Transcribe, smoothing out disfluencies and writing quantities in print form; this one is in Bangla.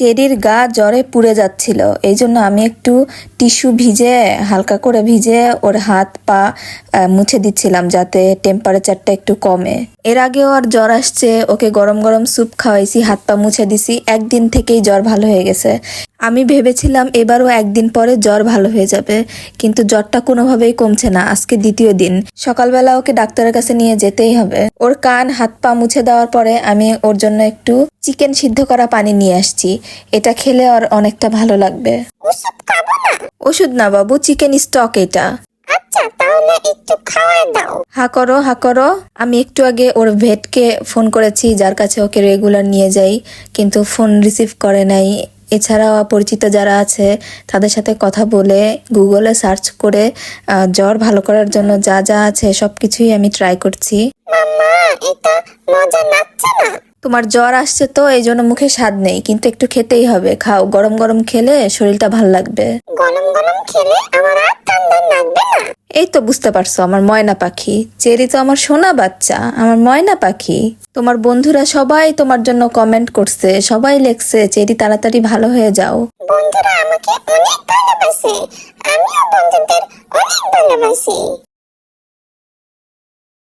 চেরির গা জ্বরে পুড়ে যাচ্ছিল, এই জন্য আমি একটু টিস্যু ভিজে হালকা করে ভিজে ওর হাত পা মুছে দিচ্ছিলাম যাতে টেম্পারেচারটা একটু কমে। এর আগেও আর জ্বর আসছে, ওকে গরম গরম স্যুপ খাওয়াইছি, হাত পা মুছে দিছি, একদিন থেকেই জ্বর ভালো হয়ে গেছে। আমি ভেবেছিলাম এবারও একদিন পরে জ্বর ভালো হয়ে যাবে, কিন্তু জ্বরটা কোনোভাবেই কমছে না। আজকে দ্বিতীয় দিন, সকালবেলা ওকে ডাক্তারের কাছে নিয়ে যেতেই হবে। ওর কান হাত পা মুছে দেওয়ার পরে আমি ওর জন্য একটু চিকেন সিদ্ধ করা পানি নিয়ে আসছি, এটা খেলে ওর অনেকটা ভালো লাগবে। ওষুধ খাবো না। ওষুধ না বাবু, চিকেন স্টক এটা। আচ্ছা তাহলে একটু খাওয়াই দাও। হা করো হা করো। আমি একটু আগে ওর ভেটকে ফোন করেছি, যার কাছে ওকে রেগুলার নিয়ে যাই, কিন্তু ফোন রিসিভ করে নাই। এছাড়াও পরিচিত যারা আছে তাদের সাথে কথা বলে গুগলে সার্চ করে জ্বর ভালো করার জন্য যা যা আছে সবকিছুই আমি ট্রাই করছি। মাম্মা এটা মজা লাগছে না। তোমার জ্বর আসছে তো এই জন্য মুখে স্বাদ নেই, কিন্তু একটু খেতেই হবে, খাও। গরম গরম খেলে শরীরটা ভাল লাগবে। গরম গরম খেলে আমার আর ঠান্ডা লাগবে না। এই তো বুঝতে পারছো আমার ময়না পাখি। চেরি তো আমার সোনা বাচ্চা, আমার ময়না পাখি। তোমার বন্ধুরা সবাই তোমার জন্য কমেন্ট করছে, সবাই লেখছে চেরি তাড়াতাড়ি ভালো হয়ে যাও। বন্ধুরা আমাকে অনেক ভালোবাসে, আমিও বন্ধুদের অনেক ভালোবাসি।